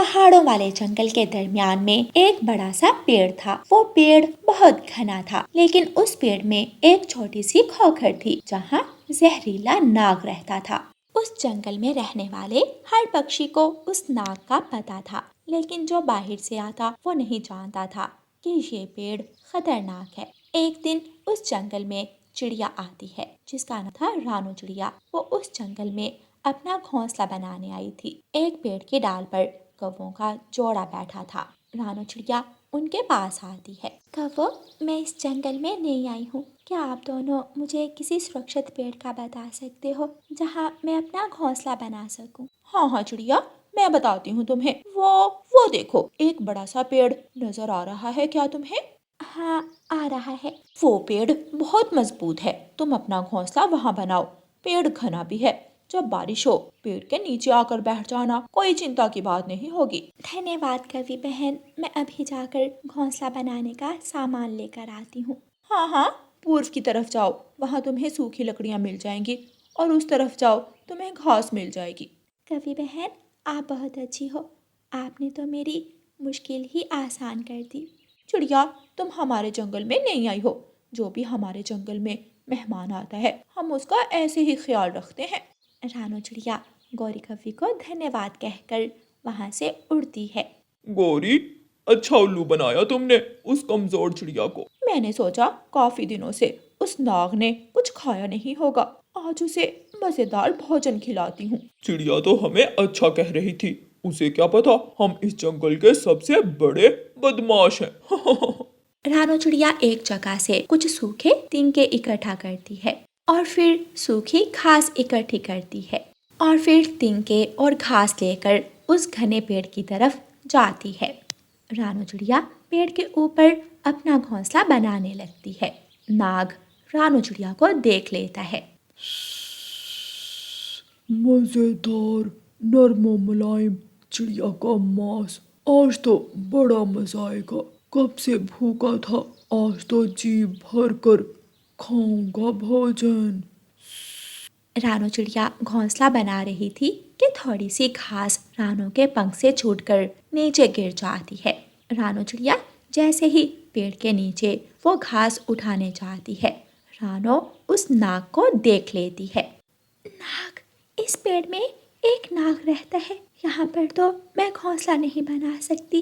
पहाड़ों वाले जंगल के दरमियान में एक बड़ा सा पेड़ था। वो पेड़ बहुत घना था, लेकिन उस पेड़ में एक छोटी सी खोखर थी जहाँ जहरीला नाग रहता था। उस जंगल में रहने वाले हर पक्षी को उस नाग का पता था, लेकिन जो बाहर से आता वो नहीं जानता था कि ये पेड़ खतरनाक है। एक दिन उस जंगल में चिड़िया आती है जिसका नाम था रानू चिड़िया। वो उस जंगल में अपना घोंसला बनाने आई थी। एक पेड़ की डाल पर कौवों का जोड़ा बैठा था। रानू चिड़िया उनके पास आती है। कौवों, मैं इस जंगल में नई आई हूँ। क्या आप दोनों मुझे किसी सुरक्षित पेड़ का बता सकते हो जहाँ मैं अपना घोंसला बना सकूँ? हाँ हाँ चिड़िया, मैं बताती हूँ तुम्हें। वो देखो, एक बड़ा सा पेड़ नजर आ रहा है क्या तुम्हें? हाँ, आ रहा है। वो पेड़ बहुत मजबूत है, तुम अपना घोंसला वहाँ बनाओ। पेड़ घना भी है, जब बारिश हो पेड़ के नीचे आकर बैठ जाना, कोई चिंता की बात नहीं होगी। धन्यवाद कवि बहन, मैं अभी जाकर घोंसला बनाने का सामान लेकर आती हूँ। हाँ हाँ, पूर्व की तरफ जाओ, वहाँ तुम्हें सूखी लकड़ियाँ मिल जाएंगी, और उस तरफ जाओ, तुम्हें घास मिल जाएगी। कवि बहन, आप बहुत अच्छी हो। आपने तो मेरी मुश्किल ही आसान कर दी। चिड़िया, तुम हमारे जंगल में नहीं आई हो। जो भी हमारे जंगल में मेहमान आता है, हम उसका ऐसे ही ख्याल रखते हैं। रानू चिड़िया गौरी कवि को धन्यवाद कहकर वहाँ से उड़ती है। गौरी, अच्छा उल्लू बनाया तुमने उस कमजोर चिड़िया को। मैंने सोचा काफी दिनों से उस नाग ने कुछ खाया नहीं होगा, आज उसे मजेदार भोजन खिलाती हूँ। चिड़िया तो हमें अच्छा कह रही थी, उसे क्या पता हम इस जंगल के सबसे बड़े बदमाश हैं। रानू चिड़िया एक जगह से कुछ सूखे तिनके इकट्ठा करती है और फिर सूखी घास इकट्ठी करती है और फिर तिनके और घास लेकर उस घने पेड़ की तरफ जाती है। रानू चिड़िया पेड़ के ऊपर अपना घोंसला बनाने लगती है। नाग रानू चिड़िया को देख लेता है। मजेदार, नरम मुलायम चिड़िया का मांस, आज तो बड़ा मजा आएगा। कब से भूखा था, आज तो जी भर कर खाऊंगा भोजन। रानू चिड़िया घोंसला बना रही थी कि थोड़ी सी घास रानू के पंख से छूटकर नीचे गिर जाती है। रानू चिड़िया जैसे ही पेड़ के नीचे वो घास उठाने जाती है, रानू उस नाग को देख लेती है। नाग, इस पेड़ में एक नाग रहता है। यहाँ पर तो मैं घोंसला नहीं बना सकती।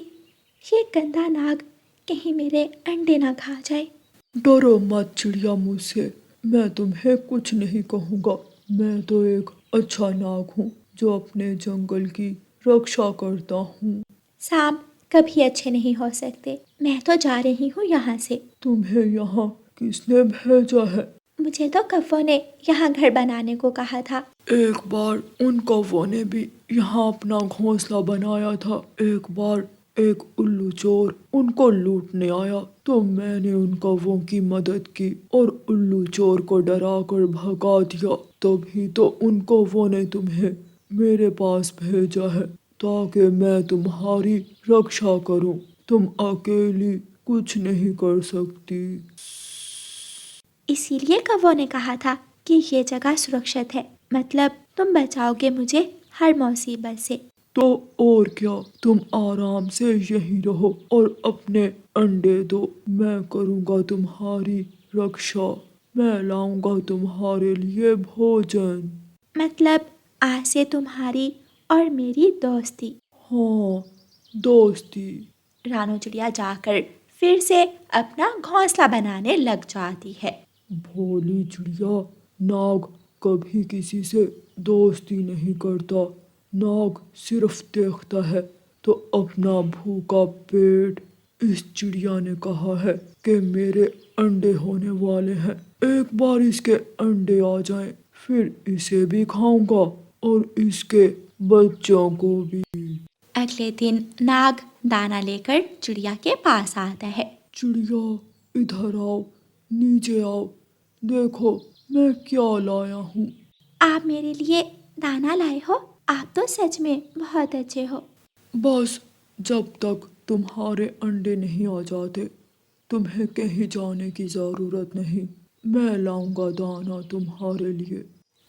ये गंदा नाग कहीं मेरे अंडे ना खा जाए। डरो मत चिड़िया मुझसे, मैं तुम्हें कुछ नहीं कहूँगा। मैं तो एक अच्छा नाग हूँ जो अपने जंगल की रक्षा करता हूँ। सांप कभी अच्छे नहीं हो सकते। मैं तो जा रही हूँ यहाँ से। तुम्हें यहाँ किसने भेजा है? मुझे तो कौवों ने यहाँ घर बनाने को कहा था। एक बार उन कौवों ने भी यहाँ अपना घोंसला बनाया था। एक बार एक उल्लू चोर उनको लूटने आया तो मैंने उन कौवों की मदद की और उल्लू चोर को डरा कर भगा दिया। तभी तो उन कौवों ने तुम्हें मेरे पास भेजा है ताकि मैं तुम्हारी रक्षा करूं। तुम अकेली कुछ नहीं कर सकती। इसीलिए कौवों ने कहा था कि ये जगह सुरक्षित है। मतलब तुम बचाओगे मुझे हर मुसीबत से। तो और क्या, तुम आराम से यहीं रहो और अपने अंडे दो। मैं करूँगा तुम्हारी रक्षा। मैं लाऊंगा तुम्हारे लिए भोजन। मतलब आज से तुम्हारी और मेरी दोस्ती। हाँ, दोस्ती। रानू चिड़िया जाकर फिर से अपना घोंसला बनाने लग जाती है। भोली चिड़िया, नाग कभी किसी से दोस्ती नहीं करता। नाग सिर्फ देखता है तो अपना भूखा पेट। इस चिड़िया ने कहा है कि मेरे अंडे होने वाले हैं। एक बार इसके अंडे आ जाएं, फिर इसे भी खाऊंगा और इसके बच्चों को भी। अगले दिन नाग दाना लेकर चिड़िया के पास आता है। चिड़िया, इधर आओ, नीचे आओ, देखो मैं क्या लाया हूँ। आप मेरे लिए दाना लाए हो? आप तो सच में बहुत अच्छे हो। बस जब तक तुम्हारे अंडे नहीं आ जाते तुम्हें कहीं जाने की जरूरत नहीं। मैं लाऊंगा दाना तुम्हारे लिए।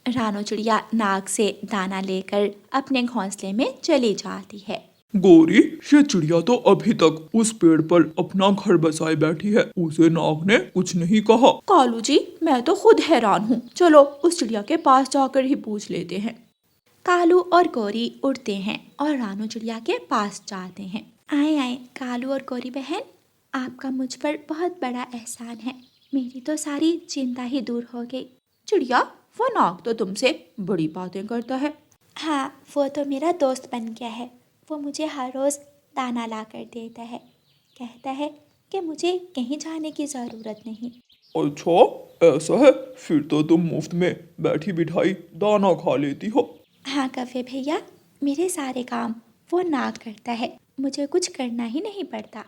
रानू चिड़िया नाग से दाना लेकर अपने घोंसले में चली जाती है। गौरी, ये चिड़िया तो अभी तक उस पेड़ पर अपना घर बसाए बैठी है, उसे नाग ने कुछ नहीं कहा। कालू जी, मैं तो खुद हैरान हूँ। चलो उस चिड़िया के पास जाकर ही पूछ लेते हैं। कालू और गौरी उड़ते हैं और रानू चिड़िया के पास जाते हैं। आए आए कालू और गौरी बहन, आपका मुझ पर बहुत बड़ा एहसान है। मेरी तो सारी चिंता ही दूर हो गई। चिड़िया, वो नाग तो तुमसे बड़ी बातें करता है। हाँ, वो तो मेरा दोस्त बन गया है। वो मुझे हर रोज़ दाना ला कर देता है। कहता है कि मुझे कहीं जाने की ज़रूरत नहीं। अच्छा, ऐसा है? फिर तो तुम मुफ्त में बैठी बिठाई दाना खा लेती हो। हाँ कव्य भैया, मेरे सारे काम वो नाग करता है, मुझे कुछ करना ही नहीं पड़ता।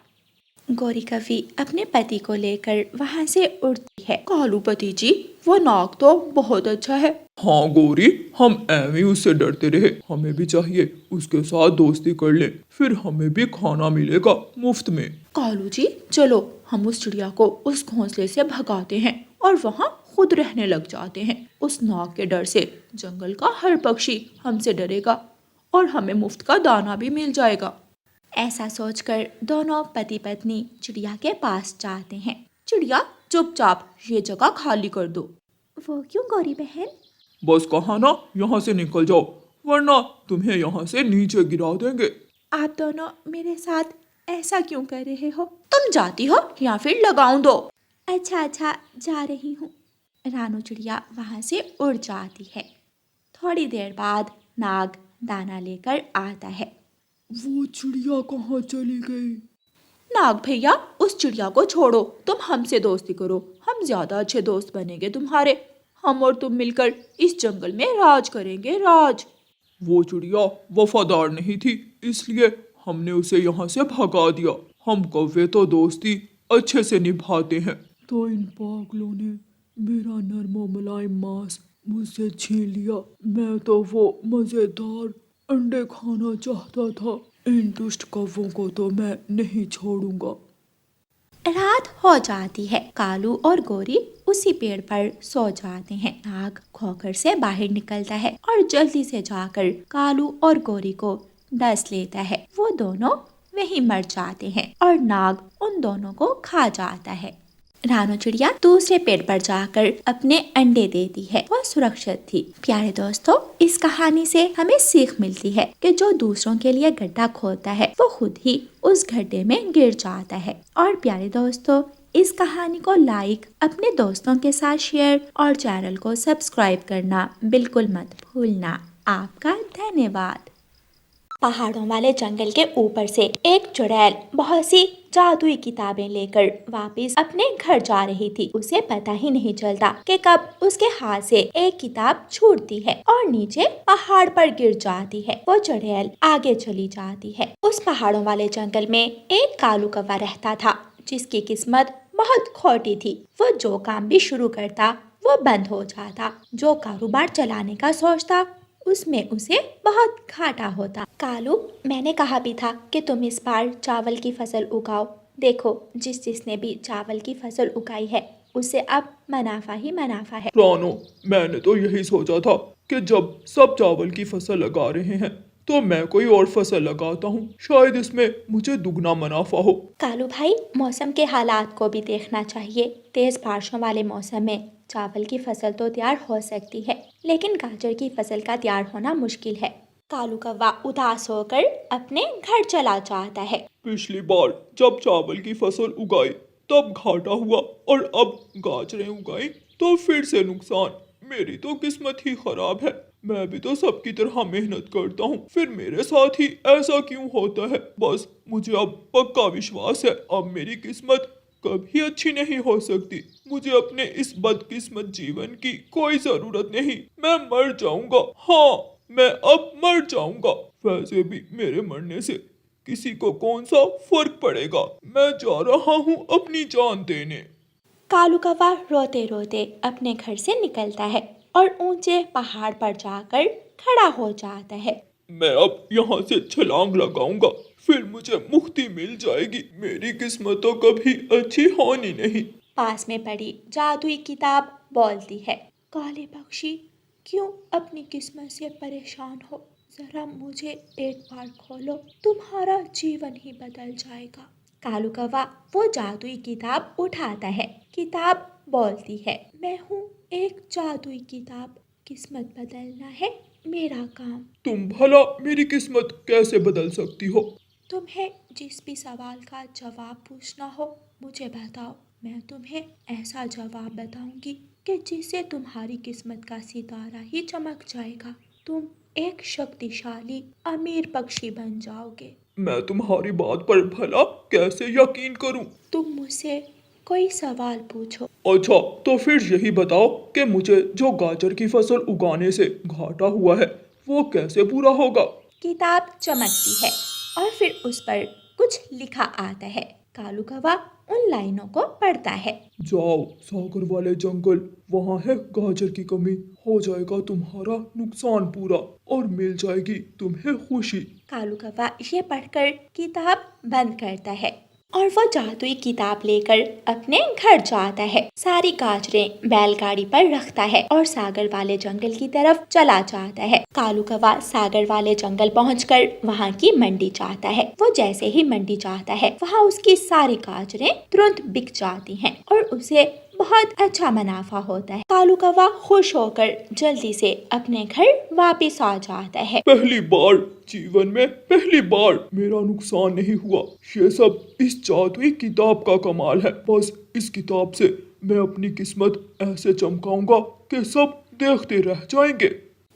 गौरी कवि अपने पति को लेकर वहाँ से उड़ती है। कालू पति जी, वो नाग तो बहुत अच्छा है। हाँ गौरी, हम ऐਵੇਂ ही उससे डरते रहे। हमें भी चाहिए उसके साथ दोस्ती कर ले, फिर हमें भी खाना मिलेगा मुफ्त में। कालू जी, चलो हम उस चिड़िया को उस घोंसले से भगाते हैं और वहाँ खुद रहने लग जाते हैं। उस नाग के डर से जंगल का हर पक्षी हमसे डरेगा और हमें मुफ्त का दाना भी मिल जाएगा। ऐसा सोचकर दोनों पति पत्नी चिड़िया के पास जाते हैं। चिड़िया, चुपचाप ये जगह खाली कर दो। वो क्यों गौरी बहन? बस कहा ना, यहाँ से निकल जाओ, वरना तुम्हें यहाँ से नीचे गिरा देंगे। आप दोनों मेरे साथ ऐसा क्यों कर रहे हो? तुम जाती हो या फिर लगाऊं दो? अच्छा अच्छा, जा रही हूँ। रानू चिड़िया वहाँ से उड़ जाती है। थोड़ी देर बाद नाग दाना लेकर आता है। वो चिड़िया कहाँ चली गई? नाग भैया, उस चिड़िया को छोड़ो, तुम हमसे दोस्ती करो। हम ज्यादा अच्छे दोस्त बनेंगे तुम्हारे। हम और तुम मिलकर इस जंगल में राज करेंगे, राज। वो चिड़िया वफादार नहीं थी, इसलिए हमने उसे यहाँ से भगा दिया। हम कौवे तो दोस्ती अच्छे से निभाते हैं। तो इन पागलों ने मेरा नर्म मुलायम मांस मुझसे छीन लिया। मैं तो वो मजेदार अंडे खाना चाहता था। इन दुष्ट कौवों को तो मैं नहीं छोड़ूंगा। रात हो जाती है। कालू और गौरी उसी पेड़ पर सो जाते हैं। नाग खोखर से बाहर निकलता है और जल्दी से जाकर कालू और गौरी को डस लेता है। वो दोनों वहीं मर जाते हैं और नाग उन दोनों को खा जाता है। रानू चिड़िया दूसरे पेड़ पर जाकर अपने अंडे देती है। वो सुरक्षित थी। प्यारे दोस्तों, इस कहानी से हमें सीख मिलती है कि जो दूसरों के लिए गड्ढा खोदता है वो खुद ही उस गड्ढे में गिर जाता है। और प्यारे दोस्तों, इस कहानी को लाइक, अपने दोस्तों के साथ शेयर और चैनल को सब्सक्राइब करना बिल्कुल मत भूलना। आपका धन्यवाद। पहाड़ों वाले जंगल के ऊपर से एक चुड़ैल बहुत सी जादुई किताबें लेकर वापस अपने घर जा रही थी। उसे पता ही नहीं चलता कि कब उसके हाथ से एक किताब छूटती है और नीचे पहाड़ पर गिर जाती है। वो चुड़ैल आगे चली जाती है। उस पहाड़ों वाले जंगल में एक कालू कौवा रहता था, जिसकी किस्मत बहुत खोटी थी। वो जो काम भी शुरू करता वो बंद हो जाता। जो कारोबार चलाने का सोचता उसमें उसे बहुत घाटा होता। कालू, मैंने कहा भी था कि तुम इस बार चावल की फसल उगाओ। देखो, जिसने भी चावल की फसल उगाई है उसे अब मुनाफा ही मुनाफा है। रानो, मैंने तो यही सोचा था कि जब सब चावल की फसल लगा रहे हैं तो मैं कोई और फसल लगाता हूँ, शायद इसमें मुझे दुगना मुनाफा हो। कालू भाई, मौसम के हालात को भी देखना चाहिए। तेज बारिशों वाले मौसम में चावल की फसल तो तैयार हो सकती है, लेकिन गाजर की फसल का तैयार होना मुश्किल है। कालू कौवा उदास होकर अपने घर चला जाता है। पिछली बार जब चावल की फसल उगाई तब घाटा हुआ, और अब गाजरें उगाई तो फिर से नुकसान। मेरी तो किस्मत ही खराब है। मैं भी तो सबकी तरह मेहनत करता हूँ, फिर मेरे साथ ही ऐसा क्यों होता है? बस मुझे अब पक्का विश्वास है, अब मेरी किस्मत कभी अच्छी नहीं हो सकती। मुझे अपने इस बदकिस्मत जीवन की कोई जरूरत नहीं। मैं मर जाऊंगा। हाँ, मैं अब मर जाऊंगा। वैसे भी मेरे मरने से किसी को कौन सा फर्क पड़ेगा? मैं जा रहा हूँ अपनी जान देने। कालू कौवा रोते रोते अपने घर से निकलता है और ऊंचे पहाड़ पर जाकर खड़ा हो जाता है। मैं अब यहाँ से छलांग लगाऊंगा, फिर मुझे मुक्ति मिल जाएगी। मेरी किस्मत तो कभी अच्छी होनी नहीं। पास में पड़ी जादुई किताब बोलती है, काले पक्षी, क्यों अपनी किस्मत से परेशान हो? जरा मुझे एक बार खोलो, तुम्हारा जीवन ही बदल जाएगा। कालू कौवा वो जादुई किताब उठाता है। किताब बोलती है, मैं हूँ एक जादुई किताब, किस्मत बदलना है मेरा काम। तुम भला मेरी किस्मत कैसे बदल सकती हो? तुम्हें जिस भी सवाल का जवाब पूछना हो मुझे बताओ, मैं तुम्हें ऐसा जवाब बताऊंगी कि जिससे तुम्हारी किस्मत का सितारा ही चमक जाएगा। तुम एक शक्तिशाली अमीर पक्षी बन जाओगे। मैं तुम्हारी बात पर भला कैसे यकीन करूं? तुम मुझसे कोई सवाल पूछो। अच्छा, तो फिर यही बताओ कि मुझे जो गाजर की फसल उगाने से घाटा हुआ है वो कैसे पूरा होगा? किताब चमकती है और फिर उस पर कुछ लिखा आता है। कालू कौवा उन लाइनों को पढ़ता है। जाओ सागर वाले जंगल, वहाँ है गाजर की कमी, हो जाएगा तुम्हारा नुकसान पूरा और मिल जाएगी तुम्हें खुशी। कालू कौवा ये पढ़कर किताब बंद करता है और वो जादुई किताब लेकर अपने घर जाता है। सारी गाजरें बैलगाड़ी पर रखता है और सागर वाले जंगल की तरफ चला जाता है। कालू कौवा सागर वाले जंगल पहुंचकर वहाँ की मंडी जाता है। वो जैसे ही मंडी जाता है वहाँ उसकी सारी गाजरें तुरंत बिक जाती हैं और उसे बहुत अच्छा मुनाफा होता है। कालू कौवा खुश होकर जल्दी से अपने घर वापस आ जाता है। पहली बार जीवन में पहली बार मेरा नुकसान नहीं हुआ। ये सब इस जादुई किताब का कमाल है। बस इस किताब से मैं अपनी किस्मत ऐसे चमकाऊंगा कि सब देखते रह जाएंगे।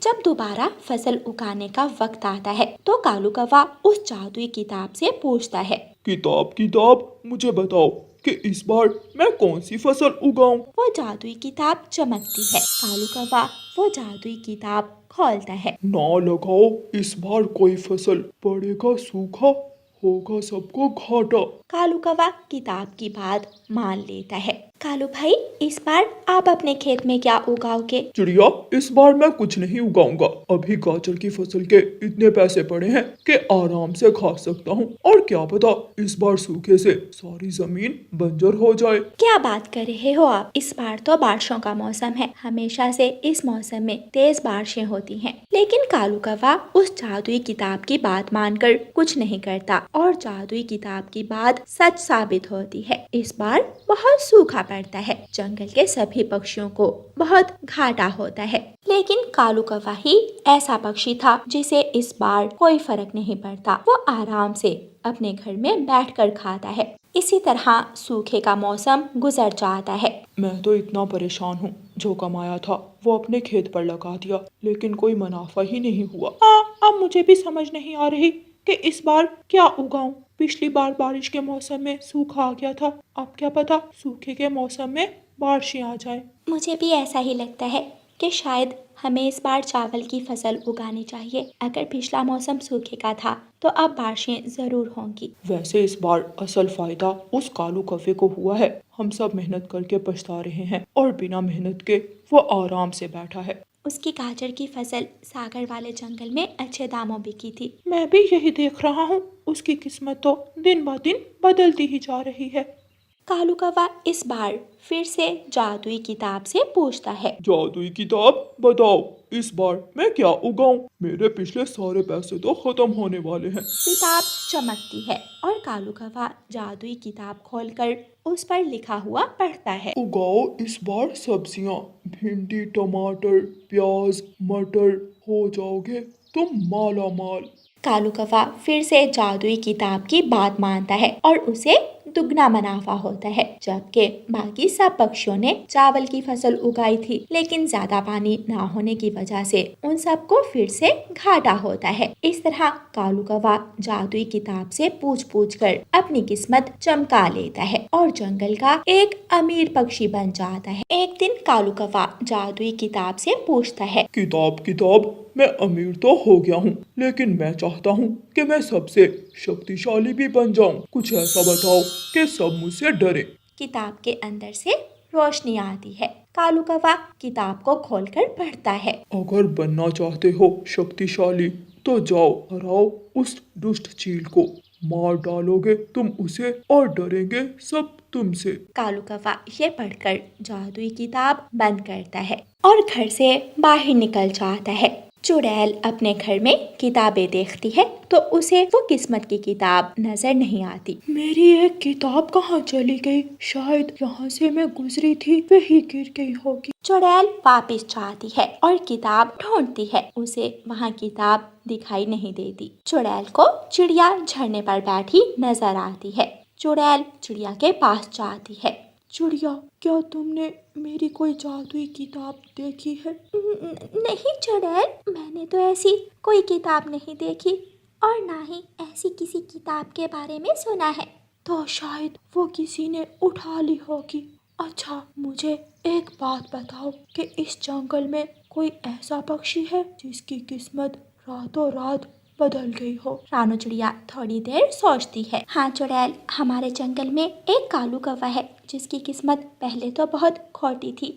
जब दोबारा फसल उगाने का वक्त आता है तो कालू कौवा उस जादुई किताब से पूछता है। किताब किताब, मुझे बताओ कि इस बार मैं कौन सी फसल उगाऊं? वो जादुई किताब चमकती है। कालू कौवा वो जादुई किताब खोलता है। ना लगाओ इस बार कोई फसल, पड़ेगा सूखा, होगा सबको घाटा। कालू कौवा किताब की बात मान लेता है। कालू भाई, इस बार आप अपने खेत में क्या उगाओगे? चिड़िया, इस बार मैं कुछ नहीं उगाऊंगा। अभी गाजर की फसल के इतने पैसे पड़े हैं कि आराम से खा सकता हूँ। और क्या पता इस बार सूखे से सारी जमीन बंजर हो जाए। क्या बात कर रहे हो आप? इस बार तो बारिशों का मौसम है। हमेशा से इस मौसम में तेज बारिशें होती हैं। लेकिन कालू कौवा उस जादुई किताब की बात मानकर कुछ नहीं करता और जादुई किताब की बात सच साबित होती है। इस बार बहुत सूखा पड़ता है। जंगल के सभी पक्षियों को बहुत घाटा होता है। लेकिन कालू कौवा ही ऐसा पक्षी था जिसे इस बार कोई फर्क नहीं पड़ता। वो आराम से अपने घर में बैठकर खाता है। इसी तरह सूखे का मौसम गुजर जाता है। मैं तो इतना परेशान हूँ, जो कमाया था वो अपने खेत पर लगा दिया, लेकिन कोई मुनाफा ही नहीं हुआ। अब मुझे भी समझ नहीं आ रही कि इस बार क्या उगाऊं। पिछली बार बारिश के मौसम में सूखा आ गया था, अब क्या पता सूखे के मौसम में बारिशें आ जाए। मुझे भी ऐसा ही लगता है कि शायद हमें इस बार चावल की फसल उगानी चाहिए। अगर पिछला मौसम सूखे का था तो अब बारिशें जरूर होंगी। वैसे इस बार असल फायदा उस कालू कौवे को हुआ है। हम सब मेहनत करके पछता रहे हैं और बिना मेहनत के वो आराम से बैठा है। उसकी गाजर की फसल सागर वाले जंगल में अच्छे दामों बिकी थी। मैं भी यही देख रहा हूँ, उसकी किस्मत तो दिन ब दिन बदलती ही जा रही है। कालू कौवा इस बार फिर से जादुई किताब से पूछता है। जादुई किताब, बताओ इस बार मैं क्या उगाऊं? मेरे पिछले सारे पैसे तो खत्म होने वाले हैं। किताब चमकती है और कालू कौवा जादुई किताब खोलकर उस पर लिखा हुआ पढ़ता है। उगाओ इस बार सब्जियां, भिंडी, टमाटर, प्याज, मटर, हो जाओगे तुम माला माल। कालू कौवा फिर से जादुई किताब की बात मानता है और उसे दुगना मुनाफा होता है। जबकि बाकी सब पक्षियों ने चावल की फसल उगाई थी, लेकिन ज्यादा पानी ना होने की वजह से उन सबको फिर से घाटा होता है। इस तरह कालू कौवा जादुई किताब से पूछ पूछ कर अपनी किस्मत चमका लेता है और जंगल का एक अमीर पक्षी बन जाता है। एक दिन कालू कौवा जादुई किताब से पूछता है। किताब किताब, मैं अमीर तो हो गया हूँ, लेकिन मैं चाहता हूँ कि मैं सबसे शक्तिशाली भी बन जाऊँ। कुछ ऐसा बताओ कि सब मुझसे डरे। किताब के अंदर से रोशनी आती है। कालू कौवा किताब को खोलकर पढ़ता है। अगर बनना चाहते हो शक्तिशाली तो जाओ हराओ उस दुष्ट चील को, मार डालोगे तुम उसे और डरेंगे सब तुमसे। कालू कौवा ये पढ़कर जादुई किताब बंद करता है और घर से बाहर निकल जाता है। चुड़ैल अपने घर में किताबें देखती है तो उसे वो किस्मत की किताब नजर नहीं आती। मेरी एक किताब कहाँ चली गई? शायद यहाँ से मैं गुजरी थी, वही गिर गई होगी। चुड़ैल वापस जाती है और किताब ढूंढती है, उसे वहाँ किताब दिखाई नहीं देती। चुड़ैल को चिड़िया झरने पर बैठी नजर आती है। चुड़ैल चिड़िया के पास जाती है। चिड़िया, क्या तुमने मेरी कोई जादुई किताब देखी है? नहीं चुड़ैल, मैंने तो ऐसी कोई किताब नहीं देखी और ना ही ऐसी किसी किताब के बारे में सुना है। तो शायद वो किसी ने उठा ली होगी। अच्छा, मुझे एक बात बताओ कि इस जंगल में कोई ऐसा पक्षी है जिसकी किस्मत रातों रात बदल गई हो? रानू चिड़िया थोड़ी देर सोचती है। हाँ चुड़ैल, हमारे जंगल में एक कालू कौवा है जिसकी किस्मत पहले तो बहुत खोटी थी,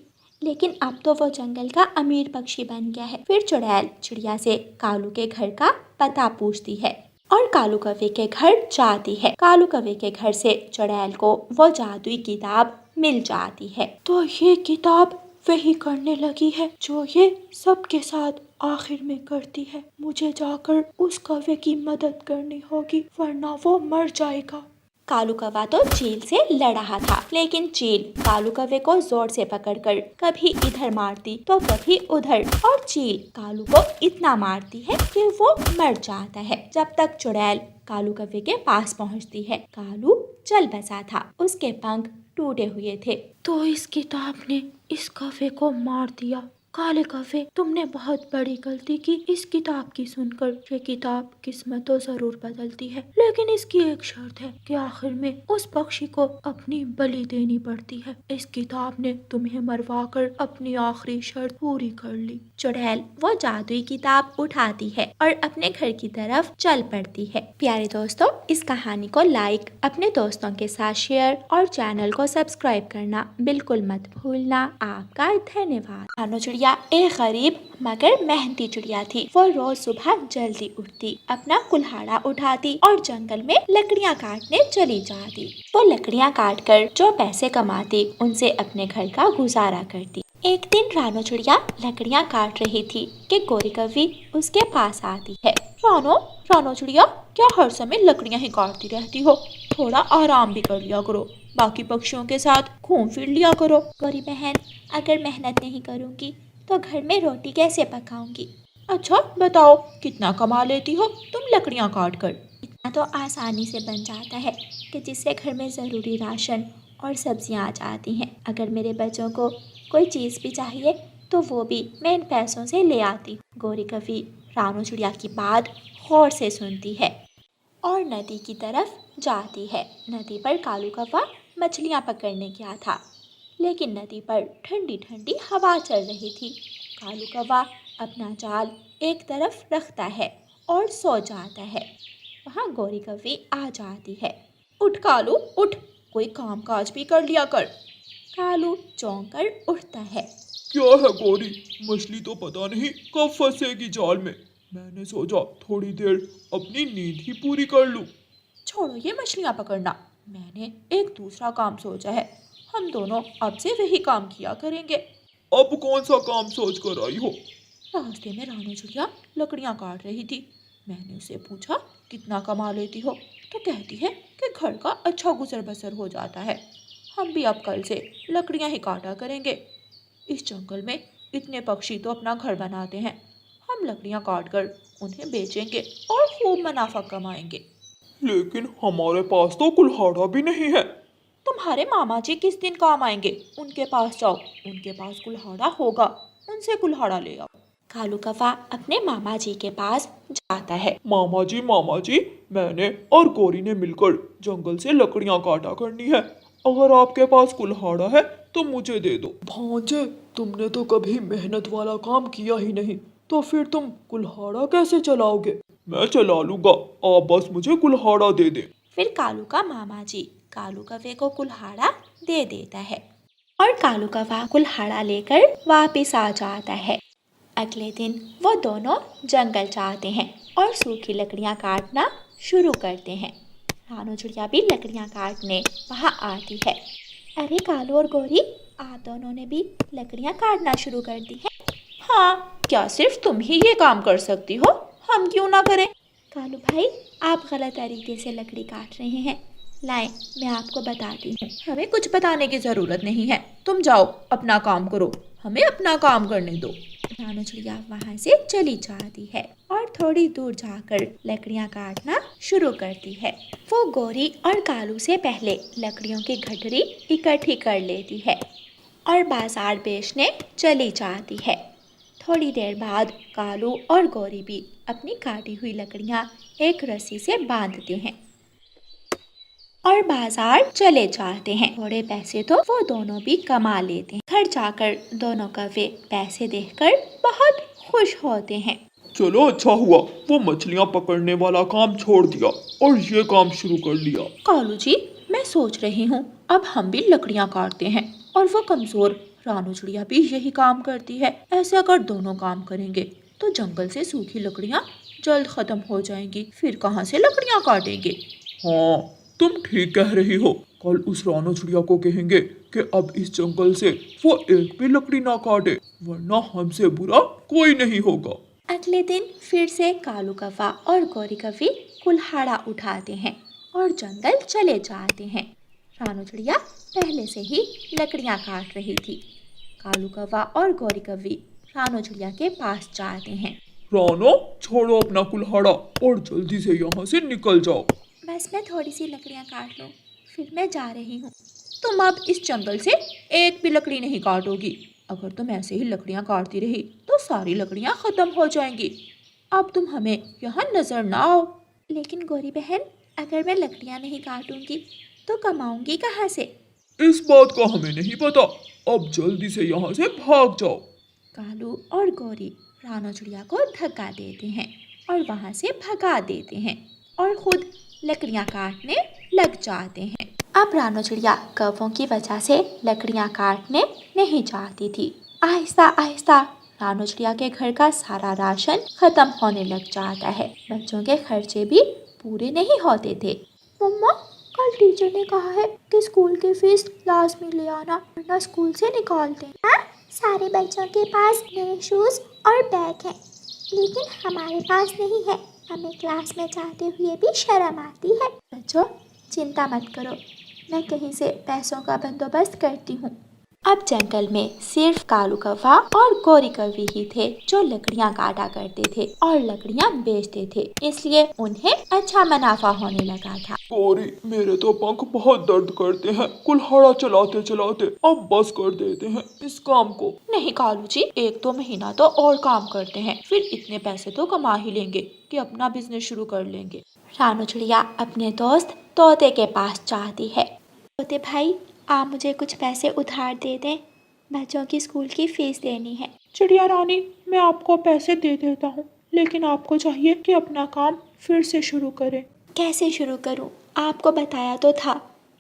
लेकिन अब तो वो जंगल का अमीर पक्षी बन गया है। फिर चुड़ैल चिड़िया से कालू के घर का पता पूछती है और कालू कौवे के घर जाती है। कालू कौवे के घर से चुड़ैल को वो जादुई किताब मिल जाती है। तो ये किताब वही करने लगी है जो ये सबके साथ आखिर में करती है। मुझे जाकर उस कौवे की मदद करनी होगी वरना वो मर जाएगा। कालू कौवा तो चील से लड़ रहा था, लेकिन चील कालू कौवे को जोर से पकड़कर कभी इधर मारती तो कभी उधर, और चील कालू को इतना मारती है कि वो मर जाता है। जब तक चुड़ैल कालू कौवे के पास पहुंचती है। कालू चल बसा था, उसके पंख टूटे हुए थे। तो इस किताब ने इस कौवे को मार दिया। काले कौवे, तुमने बहुत बड़ी गलती की इस किताब की सुनकर। ये किताब किस्मत तो जरूर बदलती है, लेकिन इसकी एक शर्त है कि आखिर में उस पक्षी को अपनी बलि देनी पड़ती है। इस किताब ने तुम्हें मरवाकर अपनी आखिरी शर्त पूरी कर ली। चुड़ैल वो जादुई किताब उठाती है और अपने घर की तरफ चल पड़ती है। प्यारे दोस्तों, इस कहानी को लाइक, अपने दोस्तों के साथ शेयर और चैनल को सब्सक्राइब करना बिल्कुल मत भूलना। आपका धन्यवाद। रानू चिड़िया एक गरीब मगर मेहनती चिड़िया थी। वो रोज सुबह जल्दी उठती, अपना कुल्हाड़ा उठाती और जंगल में लकड़ियाँ काटने चली जाती। वो लकड़ियाँ काट कर जो पैसे कमाती उनसे अपने घर का गुजारा करती। एक दिन रानू चिड़िया लकड़ियाँ काट रही थी कि गोरी कौवी उसके पास आती है। रानो चिड़िया, क्या हर समय लकड़ियाँ ही काटती रहती हो? थोड़ा आराम भी कर लिया करो, बाकी पक्षियों के साथ घूम फिर लिया करो। गोरी बहन, अगर मेहनत नहीं करूँगी तो घर में रोटी कैसे पकाऊंगी? अच्छा बताओ, कितना कमा लेती हो तुम लकड़ियाँ काट कर? इतना तो आसानी से बन जाता है कि जिससे घर में ज़रूरी राशन और सब्जियां आ जाती हैं। अगर मेरे बच्चों को कोई चीज़ भी चाहिए तो वो भी मैं इन पैसों से ले आती। गोरी कौवी रानू चिड़िया की बात गौर से सुनती है और नदी की तरफ जाती है। नदी पर कालू कौवा मछलियाँ पकड़ने गया था, लेकिन नदी पर ठंडी ठंडी हवा चल रही थी। कालू कौवा अपना जाल एक तरफ रखता है और सो जाता है। वहाँ गोरी कौवी आ जाती है। उठ कालू उठ, कोई काम काज भी कर लिया कर। कालू चौंक कर उठता है। क्या है गोरी, मछली तो पता नहीं कब फंसेगी जाल में। मैंने सोचा थोड़ी देर अपनी नींद ही पूरी कर लूं। छोड़ो ये मछलियाँ पकड़ना, मैंने एक दूसरा काम सोचा है। हम दोनों अब से वही काम किया करेंगे। अब कौन सा काम सोच कर आई हो? रास्ते में रानू चिड़िया लकड़ियाँ काट रही थी। मैंने उससे पूछा कितना कमा लेती हो, तो कहती है कि घर का अच्छा गुजर बसर हो जाता है। हम भी अब कल से लकड़ियाँ ही काटा करेंगे। इस जंगल में इतने पक्षी तो अपना घर बनाते हैं, हम लकड़ियाँ काट कर उन्हें बेचेंगे और खूब मुनाफा कमाएंगे। लेकिन हमारे पास तो कुल्हाड़ा भी नहीं है। तुम्हारे मामा जी किस दिन काम आएंगे, उनके पास जाओ, उनके पास कुल्हाड़ा होगा, उनसे कुल्हाड़ा ले आओ। कालू कौवा अपने मामा जी के पास जाता है। मामा जी, मैंने और गोरी ने मिलकर जंगल से लकड़ियाँ काटा करनी है। अगर आपके पास कुल्हाड़ा है तो मुझे दे दो। भांजे, तुमने तो कभी मेहनत वाला काम किया ही नहीं, तो फिर तुम कुल्हाड़ा कैसे चलाओगे? मैं चला लूंगा, आप बस मुझे कुल्हाड़ा दे दें। फिर कालू का मामा जी कालू कौवे को कुल्हाड़ा दे देता है और कालू कौवा कुल्हाड़ा लेकर वापस आ जाता है। अगले दिन वो दोनों जंगल जाते हैं और सूखी लकड़ियाँ काटना शुरू करते हैं। रानू चिड़िया भी लकड़ियाँ काटने वहाँ आती है। अरे कालू और गोरी, आप दोनों ने भी लकड़ियाँ काटना शुरू कर दी है। हाँ, क्या सिर्फ तुम ही ये काम कर सकती हो? हम क्यों ना करें? कालू भाई, आप गलत तरीके से लकड़ी काट रहे हैं। लाएं, मैं आपको बताती हूँ। हमें कुछ बताने की जरूरत नहीं है, तुम जाओ अपना काम करो, हमें अपना काम करने दो। रानू चिड़िया वहाँ से चली जाती है और थोड़ी दूर जाकर लकड़ियाँ काटना शुरू करती है। वो गोरी और कालू से पहले लकड़ियों की गठरी इकट्ठी कर लेती है और बाजार बेचने चली जाती है। थोड़ी देर बाद कालू और गौरी भी अपनी काटी हुई लकड़ियाँ एक रस्सी से बांधते हैं और बाजार चले जाते हैं। थोड़े पैसे तो वो दोनों भी कमा लेते हैं। घर जाकर दोनों कौवे पैसे देखकर बहुत खुश होते हैं। चलो अच्छा हुआ, वो मछलियाँ पकड़ने वाला काम छोड़ दिया और ये काम शुरू कर लिया। कालू जी, मैं सोच रही हूँ अब हम भी लकड़ियाँ काटते हैं और वो कमजोर रानू चिड़िया भी यही काम करती है। ऐसे अगर दोनों काम करेंगे तो जंगल से सूखी लकड़ियाँ जल्द खत्म हो जाएंगी, फिर कहाँ से लकड़ियाँ काटेंगे? हाँ, तुम ठीक कह रही हो। कल उस रानू चिड़िया को कहेंगे कि अब इस जंगल से वो एक भी लकड़ी ना काटे, वरना हमसे बुरा कोई नहीं होगा। अगले दिन फिर से कालू कौवा और गौरी कौवी कुल्हाड़ा उठाते हैं और जंगल चले जाते हैं। रानू चिड़िया पहले से ही लकड़ियाँ काट रही थी। कालू कौवा और गौरी कौवी रानू चिड़िया के पास जाते हैं। रानो, छोड़ो अपना कुल्हाड़ा और जल्दी से यहाँ से निकल जाओ। बस मैं थोड़ी सी लकड़ियाँ काट लूँ, फिर मैं जा रही हूँ। तुम अब इस जंगल से एक भी लकड़ी नहीं काटोगी। अगर तुम ऐसे ही लकड़ियाँ काटती रही तो सारी लकड़ियाँ खत्म हो जाएंगी। अब तुम हमें यहाँ नजर ना आओ। लेकिन गौरी बहन, अगर मैं लकड़ियाँ नहीं काटूंगी तो कमाऊंगी कहाँ से? इस बात का हमें नहीं पता, अब जल्दी से यहाँ से भाग जाओ। कालू और गौरी रानू चिड़िया को धक्का देते हैं और वहाँ से भगा देते हैं और खुद लकड़ियाँ काटने लग जाते हैं। अब रानू चिड़िया कौवों की वजह से लकड़ियाँ काटने नहीं चाहती थी। आहिस्ता आहिस्ता रानू चिड़िया के घर का सारा राशन खत्म होने लग जाता है। बच्चों के खर्चे भी पूरे नहीं होते थे। मम्मा, कल टीचर ने कहा है कि स्कूल की फीस लाजमी ले आना, वरना स्कूल से निकाल दें। हाँ, सारे बच्चों के पास नए शूज और बैग हैं, लेकिन हमारे पास नहीं है। हमें क्लास में जाते हुए भी शर्म आती है। बच्चों, चिंता मत करो, मैं कहीं से पैसों का बंदोबस्त करती हूँ। अब जंगल में सिर्फ कालू कौवा और गौरी कौवी ही थे जो लकड़ियाँ काटा करते थे और लकड़ियाँ बेचते थे, इसलिए उन्हें अच्छा मुनाफा होने लगा था। गौरी, मेरे तो पंख बहुत दर्द करते हैं, कुल्हाड़ा चलाते चलाते। अब बस कर देते हैं इस काम को। नहीं कालू जी, 1-2 महीना तो और काम करते हैं, फिर इतने पैसे तो कमा ही लेंगे कि अपना बिजनेस शुरू कर लेंगे। रानू चिड़िया अपने दोस्त तोते के पास जाती है। तोते भाई, आप मुझे कुछ पैसे उधार दे दें, बच्चों की स्कूल की फीस देनी है। चिड़िया रानी, मैं आपको पैसे दे देता हूँ, लेकिन आपको चाहिए कि अपना काम फिर से शुरू करें। कैसे शुरू करूं? आपको बताया तो था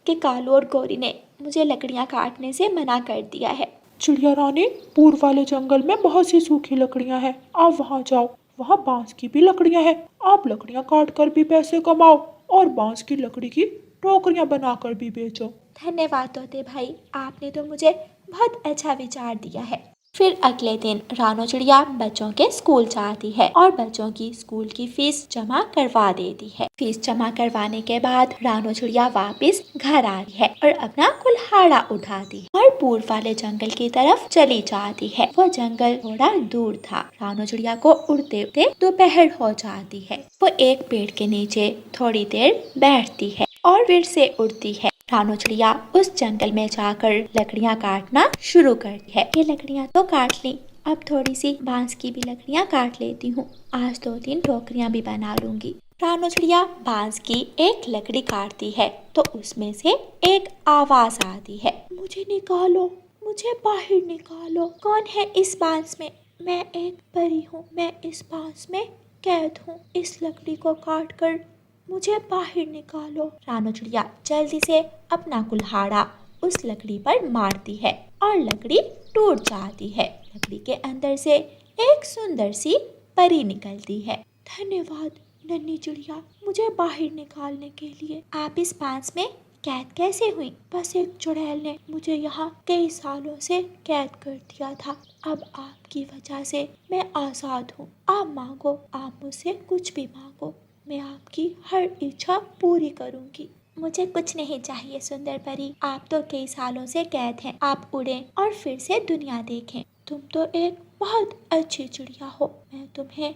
कि कालू और गौरी ने मुझे लकड़ियां काटने से मना कर दिया है। चिड़िया रानी, पूर्व वाले जंगल में बहुत सी सूखी लकड़ियाँ हैं, आप वहाँ जाओ, वहाँ बांस की भी लकड़ियाँ हैं। आप लकड़ियाँ काट कर भी पैसे कमाओ और बांस की लकड़ी की टोकरियाँ बनाकर भी बेचो। धन्यवाद तोते भाई, आपने तो मुझे बहुत अच्छा विचार दिया है। फिर अगले दिन रानू चिड़िया बच्चों के स्कूल जाती है और बच्चों की स्कूल की फीस जमा करवा देती है। फीस जमा करवाने के बाद रानू चिड़िया वापस घर आती है और अपना कुल्हाड़ा उठाती है और पूर्व वाले जंगल की तरफ चली जाती है। वो जंगल थोड़ा दूर था। रानू चिड़िया को उड़ते उड़ते दोपहर हो जाती है। वो एक पेड़ के नीचे थोड़ी देर बैठती है और फिर से उड़ती है। रानू चिड़िया उस जंगल में जाकर लकड़ियाँ काटना शुरू करती है। ये लकड़ियाँ तो काट ली, अब थोड़ी सी बांस की भी लकड़ियाँ काट लेती हूँ। आज 2-3 टोकरियाँ भी बना लूंगी। रानू चिड़िया बांस की एक लकड़ी काटती है तो उसमें से एक आवाज आती है, मुझे निकालो, मुझे बाहर निकालो। कौन है इस बांस में? मैं एक परी हूँ, मैं इस बांस में कैद हूँ। इस लकड़ी को काट कर मुझे बाहर निकालो। रानू चिड़िया जल्दी से अपना कुल्हाड़ा उस लकड़ी पर मारती है और लकड़ी टूट जाती है। लकड़ी के अंदर से एक सुंदर सी परी निकलती है। धन्यवाद नन्ही चिड़िया, मुझे बाहर निकालने के लिए। आप इस बांस में कैद कैसे हुई? बस एक चुड़ैल ने मुझे यहाँ कई सालों से कैद कर दिया था। अब आपकी वजह से मैं आज़ाद हूँ। आप मांगो, आप मुझसे कुछ भी मांगो, मैं आपकी हर इच्छा पूरी करूँगी। मुझे कुछ नहीं चाहिए सुंदर परी, आप तो कई सालों से कैद हैं। आप उड़ें और फिर से दुनिया देखें। तुम तो एक बहुत अच्छी चिड़िया हो। मैं तुम्हें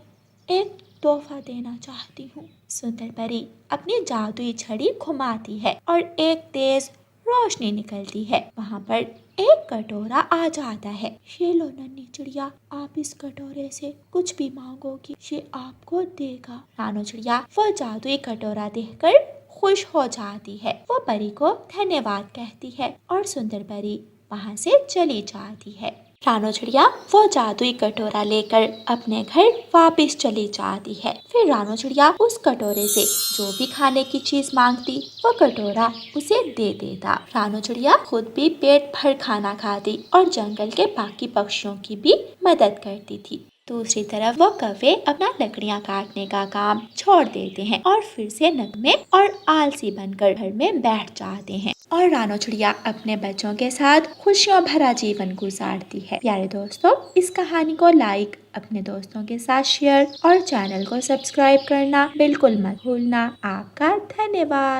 एक तोहफा देना चाहती हूँ। सुंदर परी अपनी जादुई छड़ी घुमाती है और एक तेज रोशनी निकलती है। वहाँ पर एक कटोरा आ जाता है। ये लो नन्ही चिड़िया, आप इस कटोरे से कुछ भी मांगोगी, ये आपको देगा। रानो चिड़िया वो जादुई कटोरा देखकर खुश हो जाती है। वो परी को धन्यवाद कहती है और सुंदर परी वहाँ से चली जाती है। रानो चिड़िया वो जादुई कटोरा लेकर अपने घर वापस चली जाती है। फिर रानो चिड़िया उस कटोरे से जो भी खाने की चीज मांगती वो कटोरा उसे दे देता। रानो चिड़िया खुद भी पेट भर खाना खाती और जंगल के बाकी पक्षियों की भी मदद करती थी। दूसरी तरफ वो कौवे अपना लकड़ियाँ काटने का काम छोड़ देते हैं और फिर से नगमे और आलसी बनकर घर में बैठ जाते हैं। और रानो चिड़िया अपने बच्चों के साथ खुशियों भरा जीवन गुजारती है। प्यारे दोस्तों, इस कहानी को लाइक, अपने दोस्तों के साथ शेयर और चैनल को सब्सक्राइब करना बिल्कुल मत भूलना। आपका धन्यवाद।